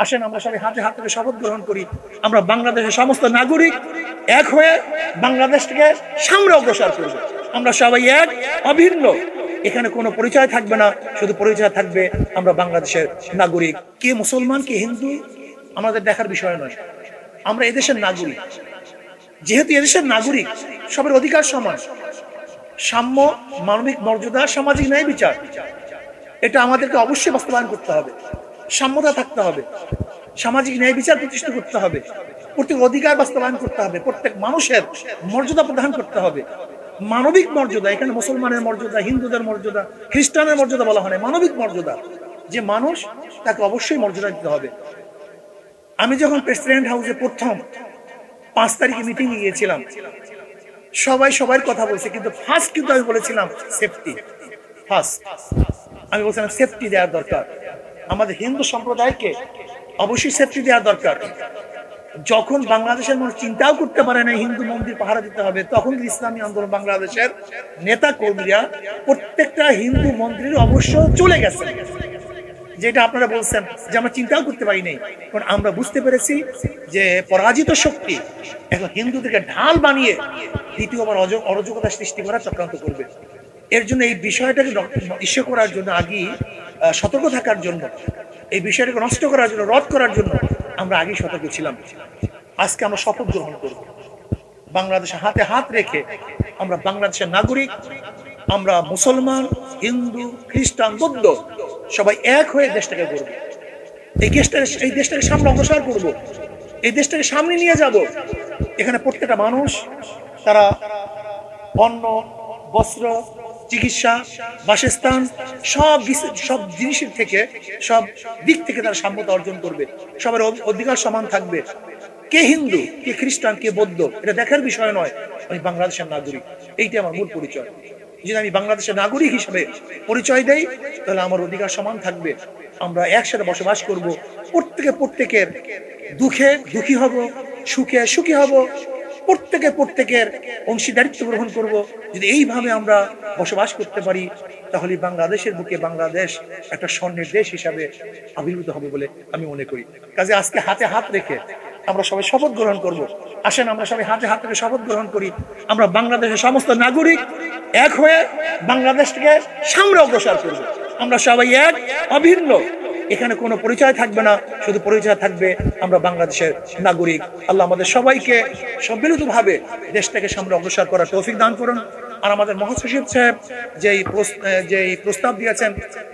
আসেন আমরা সবাই হাতে হাত থেকে শপথ গ্রহণ করি, আমরা বাংলাদেশের সমস্ত নাগরিক এক হয়ে বাংলাদেশকে সামনে অগ্রসর করব। আমরা সবাই এক, অভিন্ন। এখানে কোনো পরিচয় থাকবে না, শুধু পরিচয় থাকবে আমরা বাংলাদেশের নাগরিক। কে মুসলমান কে হিন্দু আমাদের দেখার বিষয় নয়, আমরা এদেশের নাগরিক। যেহেতু এদেশের নাগরিক, সবার অধিকার সমান, সাম্য, মানবিক মর্যাদা, সামাজিক ন্যায় বিচার, এটা আমাদেরকে অবশ্যই বাস্তবায়ন করতে হবে। সাম্যতা থাকতে হবে, সামাজিক ন্যায় বিচার প্রতিষ্ঠা করতে হবে, প্রত্যেক অধিকার বাস্তবায়ন করতে হবে, প্রত্যেক মানুষের মর্যাদা প্রদান করতে হবে। মানবিক মর্যাদা, এখানে মুসলমানের মর্যাদা, হিন্দুদের মর্যাদা, খ্রিস্টানের মর্যাদা বলা হয় না, মানবিক মর্যাদা। যে মানুষ, তাকে অবশ্যই মর্যাদা দিতে হবে। আমি যখন প্রেসিডেন্ট হাউসে প্রথম 5 তারিখে মিটিং এ গিয়েছিলাম, সবাই সবার কথা বলছে, কিন্তু ফার্স্ট কিন্তু আমি বলেছিলাম সেফটি ফার্স্ট। আমি বলছিলাম সেফটি দেওয়ার দরকার, আমাদের হিন্দু সম্প্রদায়কে অবশ্যই সেফটি দেওয়ার দরকার। যখন বাংলাদেশের মানুষ চিন্তাও করতে পারে না হিন্দু মন্দির পাহারা দিতে হবে, তখন ইসলামী আন্দোলন বাংলাদেশের নেতা কর্মীরা প্রত্যেকটা হিন্দু মন্দিরে অবশ্য চলে গেছে। যেটা আপনারা বলছেন যে আমরা চিন্তাও করতে পারি নাই, কারণ আমরা বুঝতে পেরেছি যে পরাজিত শক্তি এখন হিন্দুদেরকে ঢাল বানিয়ে দ্বিতীয়বার অরাজকতা সৃষ্টি করার চক্রান্ত করবে। এর জন্য এই বিষয়টাকে ইস্যু করার জন্য, আগেই সতর্ক থাকার জন্য, এই বিষয়টাকে নষ্ট করার জন্য, রদ করার জন্য আমরা আগেই সতর্ক ছিলাম। আজকে আমরা শপথ গ্রহণ করব, বাংলাদেশে হাতে হাত রেখে আমরা বাংলাদেশের নাগরিক, আমরা মুসলমান, হিন্দু, খ্রিস্টান, বৌদ্ধ সবাই এক হয়ে দেশটাকে গড়ব। এই দেশটাকে সামনে অগ্রসর করব, এই দেশটাকে সামনে নিয়ে যাব। এখানে প্রত্যেকটা মানুষ তারা অন্ন, বস্ত্র, চিকিৎসা, বাসস্থান, সব জিনিসের থেকে, সব দিক থেকে তারা সাম্যতা অর্জন করবে। সবার অধিকার সমান থাকবে। কে হিন্দু, কে খ্রিস্টান, কে বৌদ্ধ, এটা দেখার বিষয় নয়। আমি বাংলাদেশের নাগরিক, এইটা আমার মূল পরিচয়। যদি আমি বাংলাদেশের নাগরিক হিসেবে পরিচয় দেই, তাহলে আমার অধিকার সমান থাকবে। আমরা একসাথে বসবাস করব, প্রত্যেকের দুঃখে দুঃখী হব, সুখে সুখী হব, প্রত্যেকের অংশীদারিত্ব গ্রহণ করব। যদি এইভাবে আমরা বসবাস করতে পারি, তাহলে বাংলাদেশের বুকে বাংলাদেশ একটা স্বর্ণের দেশ হিসাবে আবির্ভূত হবে বলে আমি মনে করি। কাজে আজকে হাতে হাত রেখে আমরা সবাই শপথ গ্রহণ করব। আসেন আমরা সবাই হাতে হাত রেখে শপথ গ্রহণ করি, আমরা বাংলাদেশের সমস্ত নাগরিক এক হয়ে বাংলাদেশকে সামনে অগ্রসর করব। আমরা সবাই এক, অভিন্ন। এখানে কোনো পরিচয় থাকবে না, শুধু পরিচয় থাকবে আমরা বাংলাদেশের নাগরিক। আল্লাহ আমাদের সবাইকে সম্মিলিতভাবে দেশটাকে সামনে অগ্রসর করার তৌফিক দান করুন। আর আমাদের মহাসচিব সাহেব যেই প্রস্তাব দিয়েছেন,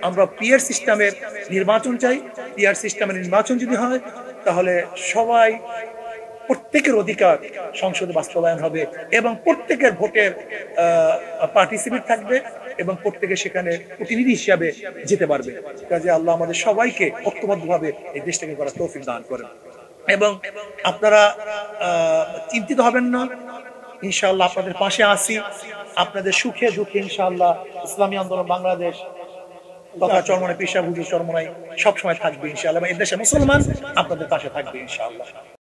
আমরা পিয়ার সিস্টেমের নির্বাচন চাই। পিয়ার সিস্টেমের নির্বাচন যদি হয়, তাহলে সবাই, প্রত্যেকের অধিকার সংসদে বাস্তবায়ন হবে এবং প্রত্যেকের ভোটের পার্টিসিপেট থাকবে এবং প্রত্যেকে সেখানে প্রতিনিধি হিসাবে যেতে পারবে। কাজে আল্লাহ আমাদের সবাইকে ঐক্যবদ্ধভাবে এই দেশটাকে করার তৌফিক দান করেন। এবং আপনারা চিন্তিত হবেন না, ইনশাআল্লাহ আপনাদের পাশে আছি। আপনাদের সুখে দুঃখে ইনশাআল্লাহ ইসলামী আন্দোলন বাংলাদেশ তথা চরমনাই পীর সাহেব হুজুর চরমনাই সবসময় থাকবে ইনশাআল্লাহ। এই দেশে মুসলমান আপনাদের পাশে থাকবে ইনশাআল্লাহ।